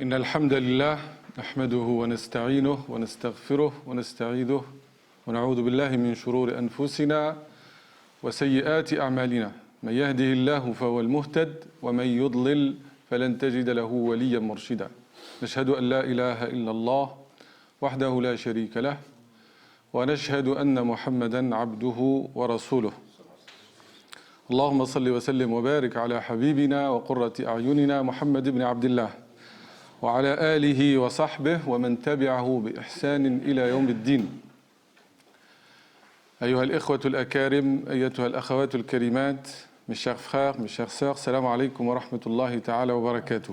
إن الحمد لله نحمده ونستعينه ونستغفره ونستعيذه ونعوذ بالله من شرور أنفسنا وسيئات أعمالنا من يهده الله فهو المهتد ومن يضلل فلن تجد له وليا مرشدا نشهد أن لا إله إلا الله وحده لا شريك له ونشهد أن محمدا عبده ورسوله اللهم صل وسلم وبارك على حبيبنا وقرة أعيننا محمد بن عبد الله وعلى آله وصحبه ومن تبعه بإحسان إلى يوم الدين أيها الإخوة الأكارم أيتها الأخوات الكريمات mes chers frères, mes chères sœurs, salam alaikum wa rahmatullahi ta'ala wa barakatuh.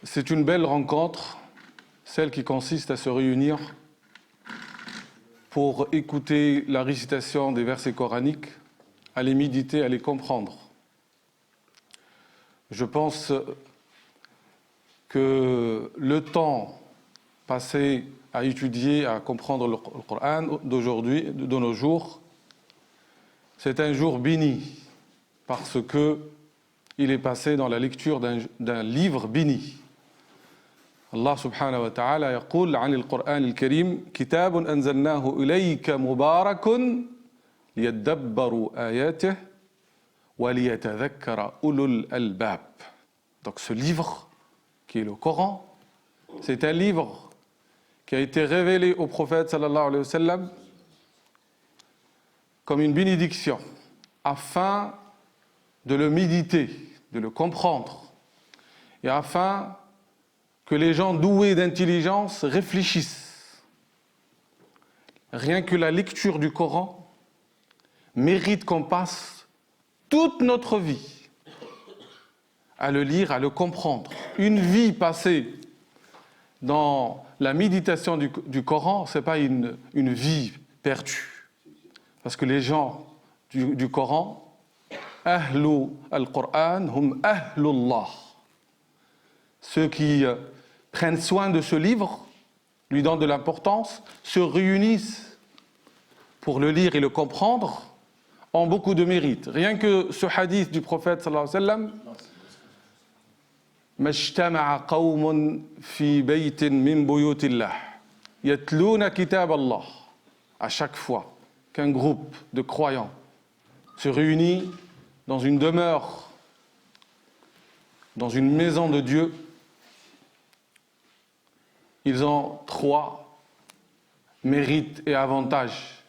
C'est une belle rencontre, celle qui consiste à se réunir pour écouter la récitation des versets coraniques, à les méditer, à les comprendre. Je pense que le temps passé à étudier, à comprendre le Coran d'aujourd'hui, de nos jours, c'est un jour béni parce que il est passé dans la lecture d'un livre béni. Allah subhanahu wa ta'ala يقول عن القرآن الكريم كتاب أنزلناه إليك مبارك ليدبروا آياته وليتذكر أولو الألباب. Donc ce livre qui est le Coran, c'est un livre qui a été révélé au prophète sallallahu alayhi wa sallam comme une bénédiction afin de le méditer, de le comprendre et afin que les gens doués d'intelligence réfléchissent. Rien que la lecture du Coran mérite qu'on passe toute notre vie à le lire, à le comprendre. Une vie passée dans la méditation du Coran, ce n'est pas une vie perdue. Parce que les gens du Coran, Ahlu al-Qur'an, hum Ahlullah. Ceux qui prennent soin de ce livre, lui donnent de l'importance, se réunissent pour le lire et le comprendre, ont beaucoup de mérite. Rien que ce hadith du prophète sallallahu alayhi wa sallam, ما اجتمع قوم في بيت من بيوت الله يتلون كتاب الله. À chaque fois qu'un groupe de croyants se réunit dans une demeure, dans une maison de Dieu, ils ont trois mérites et avantages.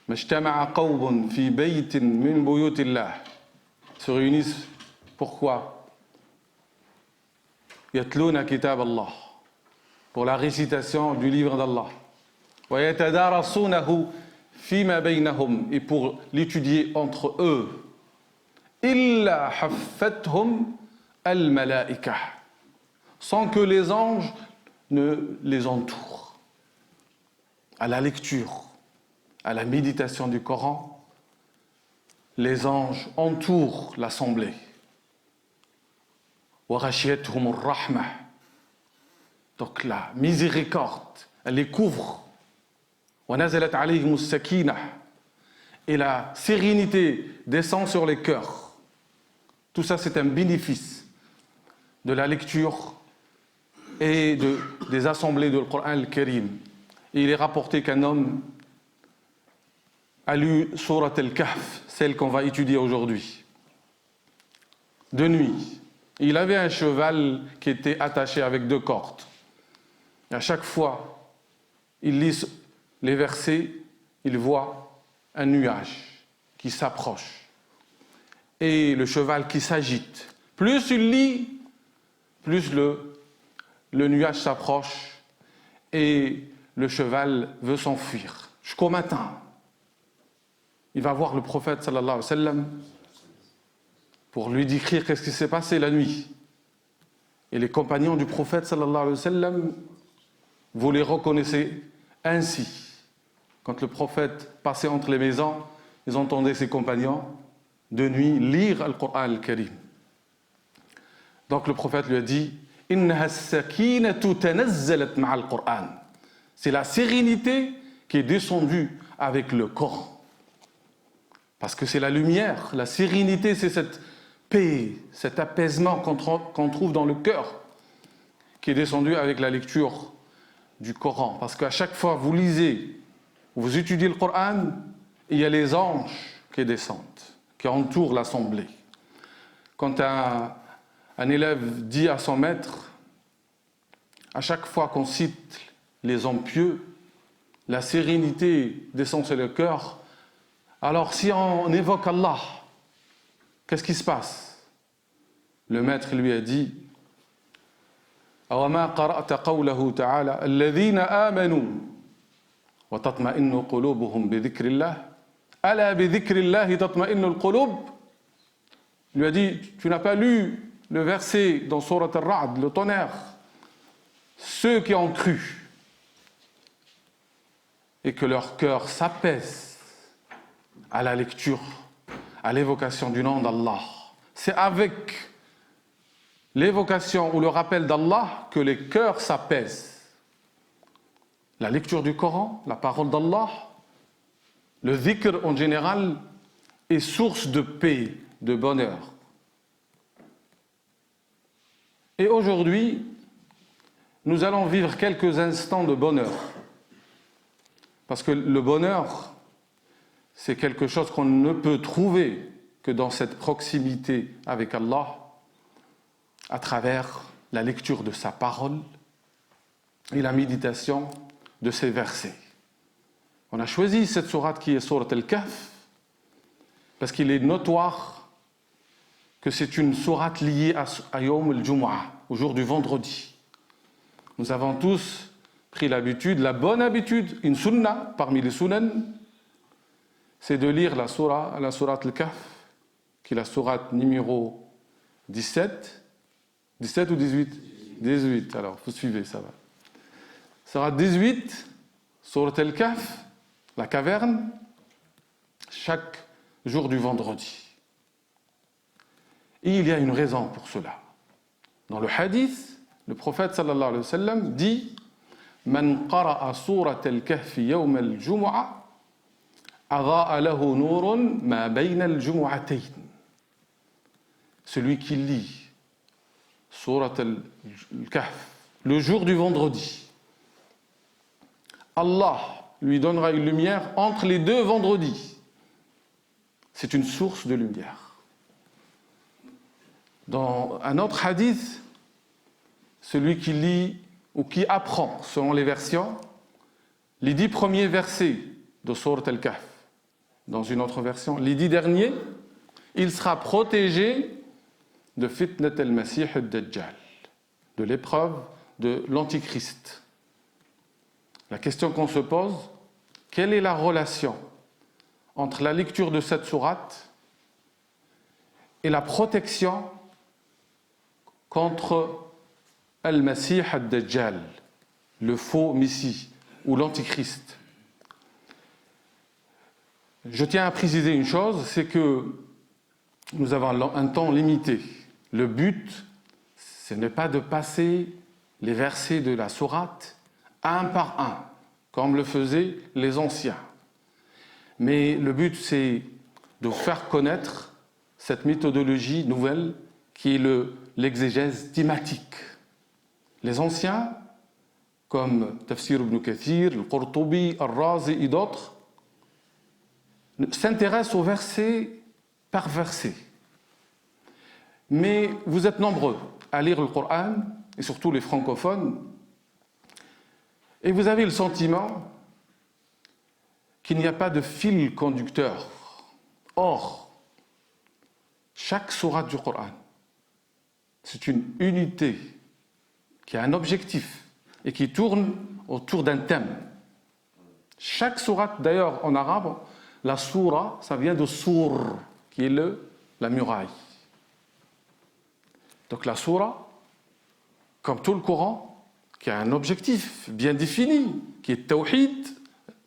ما اجتمع قوم في بيت من بيوت الله. Se réunissent pourquoi? يتلون كتاب الله, pour la récitation du livre d'Allah. ويتدارسونه فيما بينهم, et pour l'étudier entre eux. إلا حفتهم الملائكة, sans que les anges ne les entourent. À la lecture, à la méditation du Coran, les anges entourent l'assemblée. وغشيتهم الرحمة. Donc la miséricorde, elle les couvre. ونزلت عليهم السكينة. Et la sérénité descend sur les cœurs. Tout ça, c'est un bénéfice de la lecture et des assemblées de Coran al-Karim. Et il est rapporté qu'un homme a lu Surat al-Kahf, celle qu'on va étudier aujourd'hui, de nuit. Il avait un cheval qui était attaché avec 2 cordes. Et à chaque fois, il lit les versets, il voit un nuage qui s'approche et le cheval qui s'agite. Plus il lit, plus le nuage s'approche et le cheval veut s'enfuir. Jusqu'au matin, il va voir le prophète sallallahu alayhi wa sallam pour lui décrire qu'est-ce qui s'est passé la nuit. Et les compagnons du prophète sallallahu alayhi wa sallam, vous les reconnaissez ainsi. Quand le prophète passait entre les maisons, ils entendaient ses compagnons de nuit lire al-Qur'an al-Karim. Donc le prophète lui a dit إنها السكينة تنزلت مع القرآن. C'est la sérénité qui est descendue avec le Coran. Parce que c'est la lumière, la sérénité, c'est cette paix, cet apaisement qu'on trouve dans le cœur, qui est descendu avec la lecture du Coran. Parce qu'à chaque fois vous lisez, vous étudiez le Coran, il y a les anges qui descendent, qui entourent l'assemblée. Quand un élève dit à son maître, à chaque fois qu'on cite les hommes pieux, la sérénité descend sur le cœur. Alors si on évoque Allah, qu'est-ce qui se passe? Le maître lui a dit أَوَمَا قَرَأْتَ قَوْلَهُ تَعَالَى الَّذِينَ آمَنُوا وَتَطْمَئِنُّ قُلُوبُهُمْ بِذِكْرِ اللَّهِ أَلَا بِذِكْرِ اللَّهِ تَطْمَئِنُّ الْقُلُوبِ. Il lui a dit, tu n'as pas lu le verset dans Surat Al-Ra'd, le tonnerre, ceux qui ont cru et que leur cœur s'apaise à la lecture, à l'évocation du nom d'Allah. C'est avec l'évocation ou le rappel d'Allah que les cœurs s'apaisent. La lecture du Coran, la parole d'Allah, le dhikr en général est source de paix, de bonheur. Et aujourd'hui, nous allons vivre quelques instants de bonheur. Parce que le bonheur, c'est quelque chose qu'on ne peut trouver que dans cette proximité avec Allah, à travers la lecture de sa parole et la méditation de ses versets. On a choisi cette sourate qui est sourate Al-Kahf parce qu'il est notoire que c'est une sourate liée à Yawm al-Jumu'ah, au jour du vendredi. Nous avons tous pris l'habitude, la bonne habitude, une sunna parmi les sunan, c'est de lire la sourate Al-Kahf, qui est la sourate numéro 17. 17 ou 18 18, alors vous suivez, ça va. Sourate 18, sourate Al-Kahf, la caverne, chaque jour du vendredi. Et il y a une raison pour cela. Dans le hadith, le prophète sallallahu alayhi wa sallam dit Man qara'a surat al-kahfi yawm al-jumu'ah agha'a lahu nurun ma bayna al-jumu'atayn. Celui qui lit surat al-kahf le jour du vendredi, Allah lui donnera une lumière entre les deux vendredis. C'est une source de lumière. Dans un autre hadith, celui qui lit ou qui apprend, selon les versions, les 10 premiers versets de Surat Al-Kahf, dans une autre version, les 10 derniers, il sera protégé de fitnat al-Masih al-Dajjal, de l'épreuve de l'Antichrist. La question qu'on se pose, quelle est la relation entre la lecture de cette sourate et la protection contre Al-Masih al-Dajjal, le faux Messie ou l'Antichrist? Je tiens à préciser une chose, c'est que nous avons un temps limité. Le but, ce n'est pas de passer les versets de la sourate un par un, comme le faisaient les anciens. Mais le but, c'est de faire connaître cette méthodologie nouvelle qui est l'exégèse thématique. Les anciens, comme Tafsir ibn Kathir, le Qurtubi, Al-Razi et d'autres, s'intéressent au verset par verset. Mais vous êtes nombreux à lire le Coran, et surtout les francophones, et vous avez le sentiment qu'il n'y a pas de fil conducteur. Or, chaque sourate du Coran, c'est une unité qui a un objectif et qui tourne autour d'un thème. Chaque sourate, d'ailleurs en arabe, la soura, ça vient de sour, qui est la muraille. Donc la soura, comme tout le Coran, qui a un objectif bien défini, qui est tawhid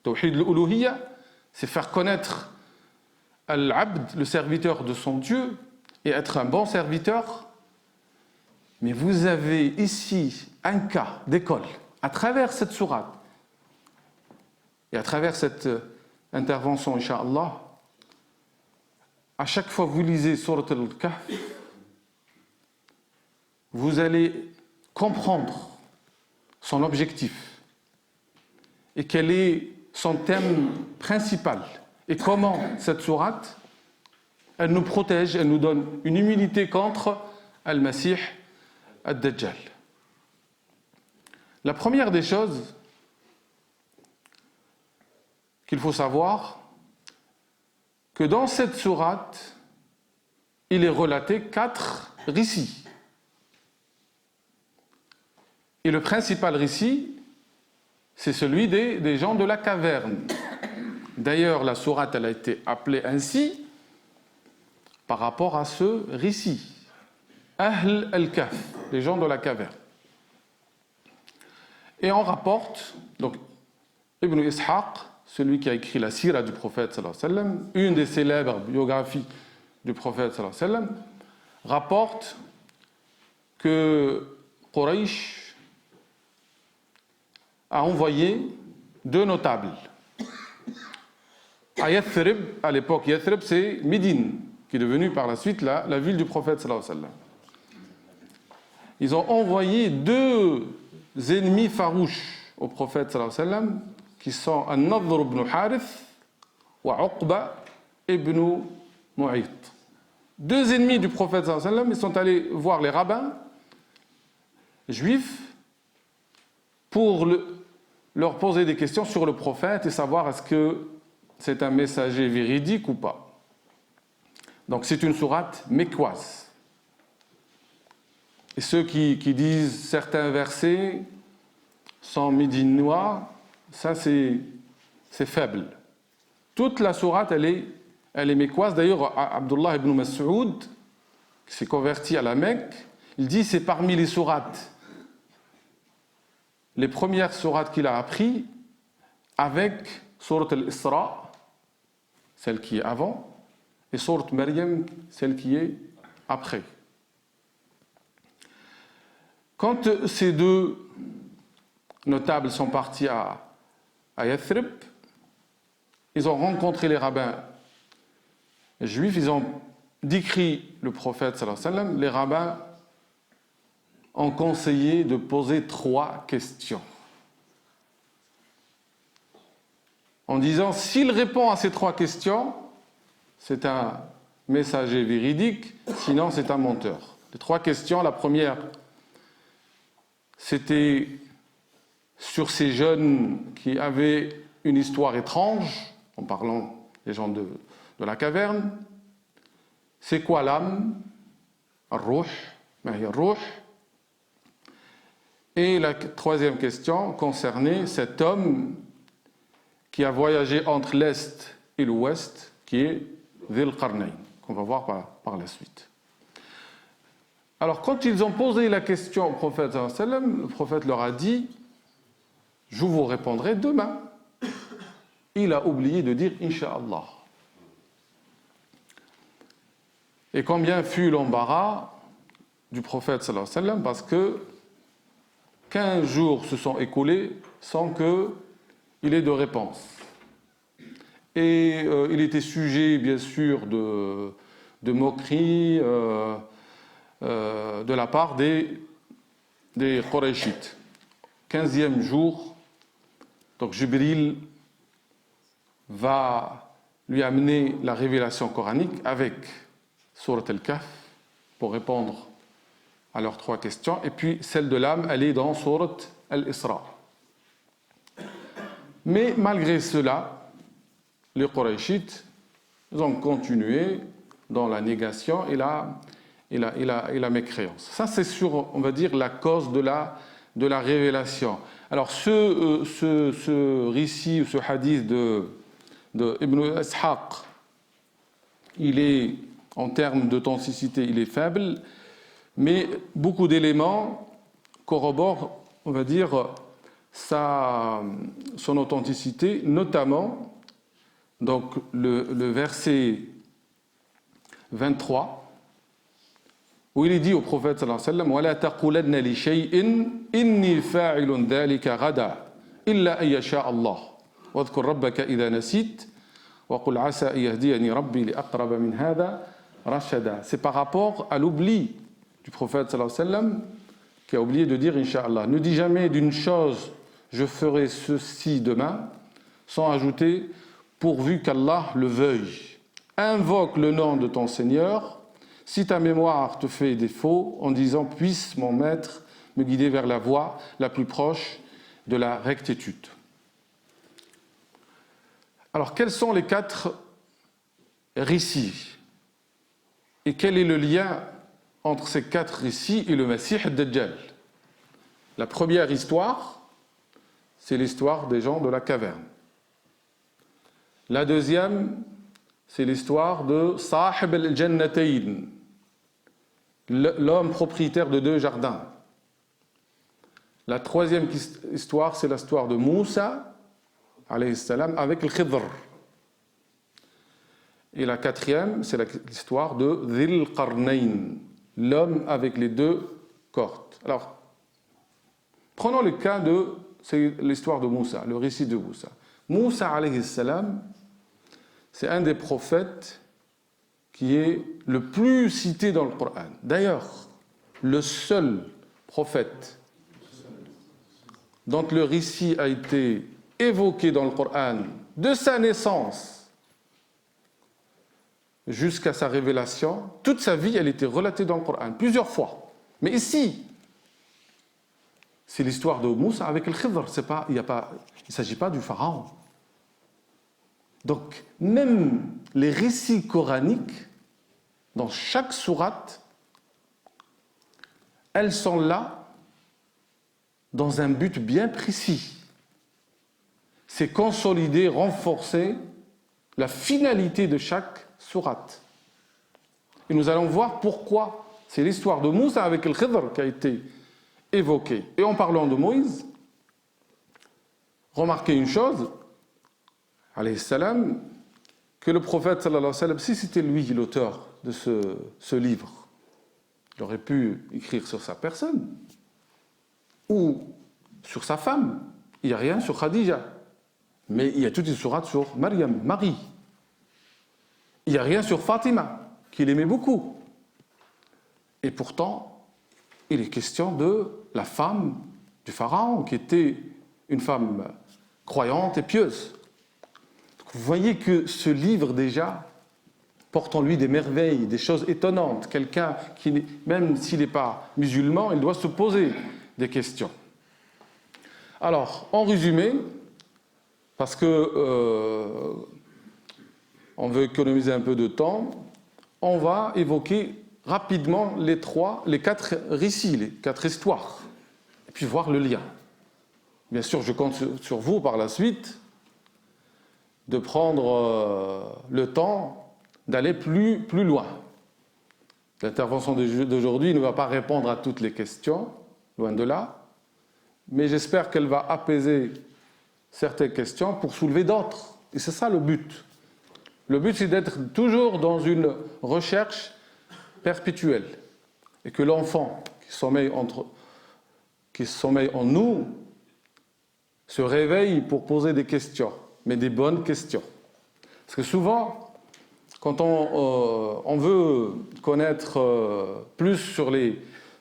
al-uluhiyya, c'est faire connaître al-abd, le serviteur de son Dieu, et être un bon serviteur. Mais vous avez ici un cas d'école, à travers cette sourate, et à travers cette intervention, Inch'Allah, à chaque fois que vous lisez Surat al-Kahf, vous allez comprendre son objectif et quel est son thème principal et comment cette sourate, elle nous protège, elle nous donne une immunité contre Al-Masih Ad-Dajjal. La première des choses qu'il faut savoir, que dans cette sourate, il est relaté 4 récits. Et le principal récit, c'est celui des gens de la caverne. D'ailleurs, la sourate, elle a été appelée ainsi par rapport à ce récit. Ahl al-Kahf, les gens de la caverne. Et on rapporte, donc Ibn Ishaq, celui qui a écrit la sira du prophète sallallahu alayhi wa sallam, une des célèbres biographies du prophète sallallahu alayhi wa sallam, rapporte que Quraysh a envoyé 2 notables à Yathrib. À l'époque, Yathrib, c'est Médine, qui est devenue par la suite la ville du prophète sallallahu alayhi wa sallam. Ils ont envoyé 2 ennemis farouches au prophète sallallahu alayhi wa sallam, qui sont An-Nadhr ibn Harith et Uqba ibn Mu'ayt. 2 ennemis du prophète sallallahu alayhi wa sallam, ils sont allés voir les rabbins juifs pour leur poser des questions sur le prophète et savoir est-ce que c'est un messager véridique ou pas. Donc c'est une sourate mécoise. Et ceux qui disent certains versets sont médinois, ça c'est faible. Toute la sourate, elle est mécoise. D'ailleurs, Abdullah ibn Mas'ud, qui s'est converti à la Mecque, il dit c'est parmi les sourates, les premières sourates qu'il a appris, avec Surat al-Isra, celle qui est avant, et Surat Maryam, celle qui est après. Quand ces 2 notables sont partis à Yathrib, ils ont rencontré les rabbins juifs, ils ont décrit le prophète sallallahu alayhi wa sallam. Les rabbins ont conseillé de poser 3 questions. En disant, s'il répond à ces 3 questions, c'est un messager véridique, sinon c'est un menteur. Les 3 questions, la première, c'était sur ces jeunes qui avaient une histoire étrange, en parlant des gens de la caverne. C'est quoi l'âme? Ar-Ruh, ma hiya ar-Ruh. Et la 3e question concernait cet homme qui a voyagé entre l'Est et l'Ouest, qui est Dhil Qarnayn, qu'on va voir par la suite. Alors, quand ils ont posé la question au prophète sallallahu alayhi wa sallam, le prophète leur a dit « Je vous répondrai demain ». Il a oublié de dire « Inch'Allah ». Et combien fut l'embarras du prophète sallallahu alayhi wa sallam, parce que 15 jours se sont écoulés sans qu'il ait de réponse. Et il était sujet, bien sûr, de moqueries de la part des Qurayshites. 15e jour, donc Jibril va lui amener la révélation coranique avec Surat al-Kahf pour répondre à leurs 3 questions. Et puis celle de l'âme, elle est dans Surat al-Isra. Mais malgré cela, les Qurayshites, ils ont continué dans la négation et la mécréance. Ça, c'est sur, on va dire, la cause de la révélation. Alors, ce récit, ce hadith de Ibn Ishaq, il est, en termes d'authenticité, il est faible, mais beaucoup d'éléments corroborent, on va dire, son authenticité, notamment donc le verset 23, où il est dit au prophète sallallahu alayhi wa sallam « وَلَا تَقُولَنَّ لِشَيْءٍ إِنِّي فَاعِلٌ ذَلِكَ غَدًا إِلَّا أَن يَشَاءَ اللَّهُ وَاذْكُرْ رَبَّكَ إِذَا نَسِيتَ وَقُلْ عَسَى أَن يَهْدِيَنِي رَبِّي لِأَقْرَبَ مِنْ هَذَا رَشَدًا. C'est par rapport à l'oubli du prophète sallallahu alayhi wa sallam qui a oublié de dire Inch'Allah. Ne dis jamais d'une chose je ferai ceci demain, sans ajouter pourvu qu'Allah le veuille. Invoque le nom de ton Seigneur si ta mémoire te fait défaut en disant puisse mon maître me guider vers la voie la plus proche de la rectitude. Alors quels sont les 4 récits et quel est le lien entre ces 4 récits et le Messie ad-Dajjal? La première histoire, c'est l'histoire des gens de la caverne. La deuxième, c'est l'histoire de Sahib al-Jannatayn, l'homme propriétaire de 2 jardins. La troisième histoire, c'est l'histoire de Moussa, alayhi salam, avec le Khidr. Et la quatrième, c'est l'histoire de Dhil Qarnayn, l'homme avec les 2 cordes. Alors, prenons le cas de, c'est l'histoire de Moussa, le récit de Moussa. Moussa, alayhi salam, c'est un des prophètes qui est le plus cité dans le Coran. D'ailleurs, le seul prophète dont le récit a été évoqué dans le Coran de sa naissance jusqu'à sa révélation, toute sa vie, elle était relatée dans le Coran, plusieurs fois. Mais ici, c'est l'histoire de Moussa avec le Khidr. Il ne s'agit pas du pharaon. Donc, même les récits coraniques, dans chaque sourate, elles sont là dans un but bien précis. C'est consolider, renforcer la finalité de chaque sourate. Et nous allons voir pourquoi c'est l'histoire de Moussa avec le Khidr qui a été évoquée. Et en parlant de Moïse, remarquez une chose, alayhi salam, que le prophète sallallahu alayhi wa sallam, si c'était lui l'auteur de ce livre, il aurait pu écrire sur sa personne ou sur sa femme. Il n'y a rien sur Khadija, mais il y a toute une sourate sur Maryam, Marie. Il n'y a rien sur Fatima, qu'il aimait beaucoup. Et pourtant, il est question de la femme du pharaon, qui était une femme croyante et pieuse. Donc vous voyez que ce livre, déjà, porte en lui des merveilles, des choses étonnantes. Quelqu'un qui, même s'il n'est pas musulman, il doit se poser des questions. Alors, en résumé, parce que on veut économiser un peu de temps, on va évoquer rapidement les 4 récits, les 4 histoires, et puis voir le lien. Bien sûr, je compte sur vous par la suite de prendre le temps d'aller plus loin. L'intervention d'aujourd'hui ne va pas répondre à toutes les questions, loin de là, mais j'espère qu'elle va apaiser certaines questions pour soulever d'autres. Et c'est ça le but. Le but, c'est d'être toujours dans une recherche perpétuelle. Et que l'enfant qui sommeille en nous se réveille pour poser des questions, mais des bonnes questions. Parce que souvent, quand on veut connaître plus sur les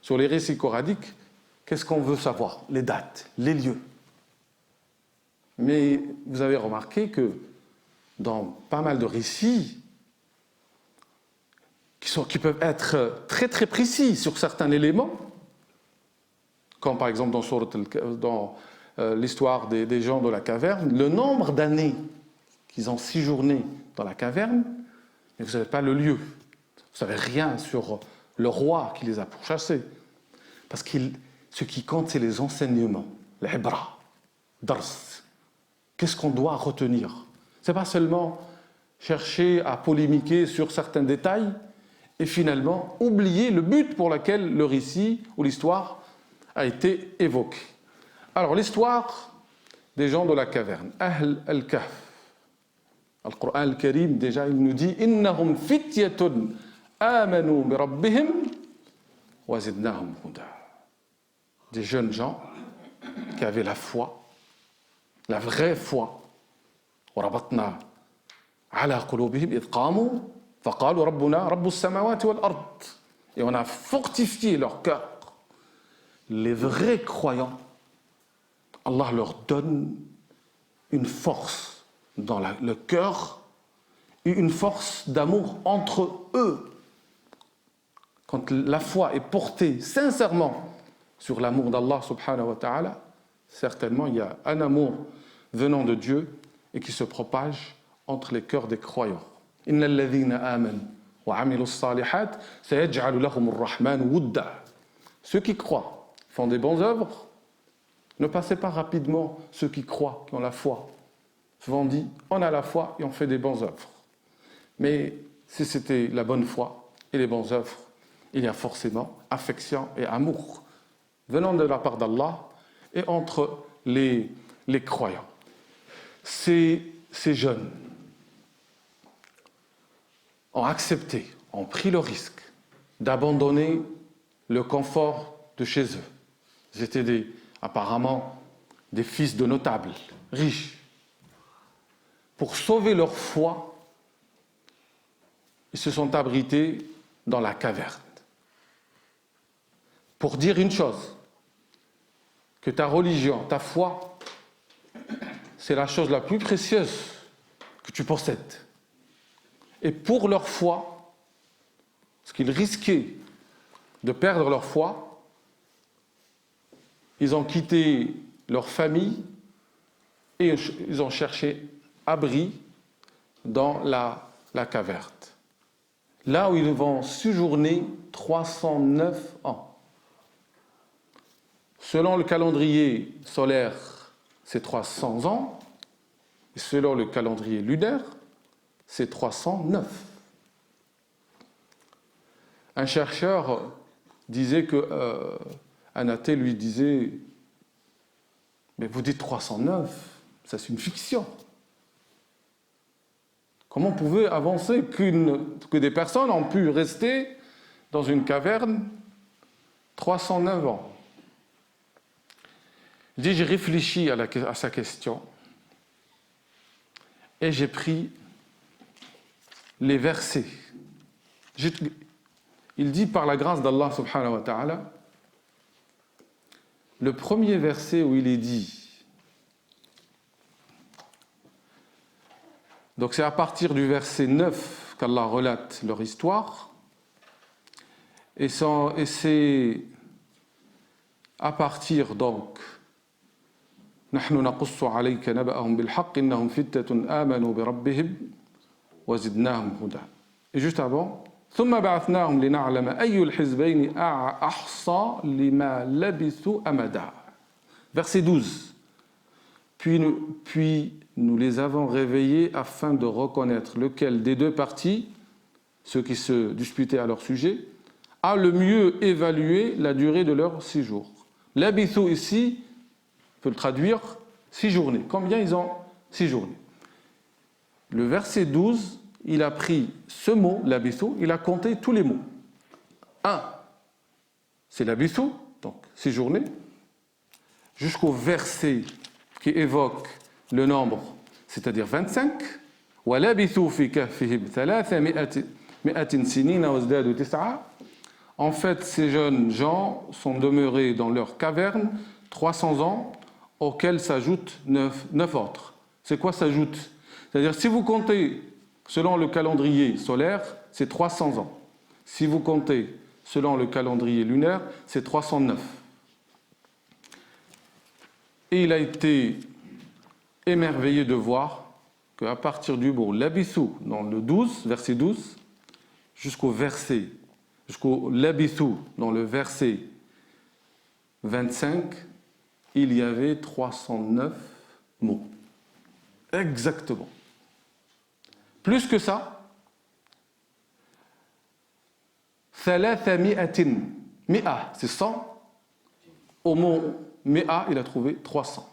récits coraniques, qu'est-ce qu'on veut savoir? Les dates, les lieux. Mais vous avez remarqué que dans pas mal de récits qui peuvent être très très précis sur certains éléments, comme par exemple dans l'histoire des gens de la caverne, le nombre d'années qu'ils ont séjourné dans la caverne, mais vous n'avez pas le lieu. Vous ne savez rien sur le roi qui les a pourchassés. Parce que ce qui compte, c'est les enseignements, l'ibra, dars. Qu'est-ce qu'on doit retenir? Ce n'est pas seulement chercher à polémiquer sur certains détails et finalement oublier le but pour lequel le récit ou l'histoire a été évoquée. Alors, l'histoire des gens de la caverne, Ahl al-Kahf. Le Coran al-Karim, déjà, il nous dit « Innahum fityatun amanu bi rabbihim wa zidnahum huda » Des jeunes gens qui avaient la foi, la vraie foi. وَرَبَطْنَا على قلوبهم إذ قاموا فقالوا ربنا رب السماوات والأرض. Et on a fortifié leur cœur. Les vrais croyants, Allah leur donne une force dans le cœur et une force d'amour entre eux. Quand la foi est portée sincèrement sur l'amour d'Allah subhanahu wa ta'ala, certainement il y a un amour venant de Dieu et qui se propage entre les cœurs des croyants. Inna alladhina amanu wa amilu salihat sayaj'alu lahum ar-rahman wudda. Ceux qui croient font des bonnes œuvres. Ne passez pas rapidement ceux qui croient, qui ont la foi. Souvent on dit, on a la foi et on fait des bonnes œuvres. Mais si c'était la bonne foi et les bonnes œuvres, il y a forcément affection et amour venant de la part d'Allah et entre les croyants. Ces jeunes ont accepté, ont pris le risque d'abandonner le confort de chez eux. Ils étaient apparemment des fils de notables, riches. Pour sauver leur foi, ils se sont abrités dans la caverne. Pour dire une chose, que ta religion, ta foi, c'est la chose la plus précieuse que tu possèdes. Et pour leur foi, parce qu'ils risquaient de perdre leur foi, ils ont quitté leur famille et ils ont cherché abri dans la caverne. Là où ils vont séjourner 309 ans. Selon le calendrier solaire, c'est 300 ans. Et selon le calendrier lunaire, c'est 309. Un chercheur disait que un athée lui disait « Mais vous dites 309, ça c'est une fiction. Comment vous pouvez avancer que des personnes ont pu rester dans une caverne 309 ans ?» Il dit, j'ai réfléchi à sa question et j'ai pris les versets. Il dit par la grâce d'Allah subhanahu wa ta'ala, le premier verset où il est dit, donc c'est à partir du verset 9 qu'Allah relate leur histoire, et c'est à partir donc نحن نقص عليك نبأهم بالحق إنهم فتة آمنوا بربهم وزدناهم هدى. Et juste avant, ثم بعثناهم لنعلم أي الحزبين أحصى لما لبثوا أمدا. Verset 12. Puis nous les avons réveillés afin de reconnaître lequel des deux parties, ceux qui se disputaient à leur sujet, a le mieux évalué la durée de leur séjour. Labithu ici, on peut le traduire, 6 journées. Combien ils ont séjourné? Le verset 12, il a pris ce mot, labithu, il a compté tous les mots. 1, c'est labithu, donc séjourné, jusqu'au verset qui évoque le nombre, c'est-à-dire 25. وَلَبِثُوا فِي كَهْفِهِمْ 300 سِنِينَ وَازْدَادُوا 9. En fait, ces jeunes gens sont demeurés dans leur caverne 300 ans, auxquels s'ajoutent 9 autres. C'est quoi s'ajoute? C'est-à-dire, si vous comptez selon le calendrier solaire, c'est 300 ans. Si vous comptez selon le calendrier lunaire, c'est 309. Et il a été émerveillé de voir qu'à partir du mot labithu, dans le 12, verset 12, jusqu'au labithu, dans le verset 25, il y avait 309 mots. Exactement. Plus que ça, 300 mi'a, c'est 100. Au mot mi'a, il a trouvé 300.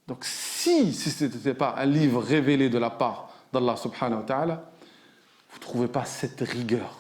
Donc si ce n'était pas un livre révélé de la part d'Allah subhanahu wa ta'ala, vous ne trouvez pas cette rigueur,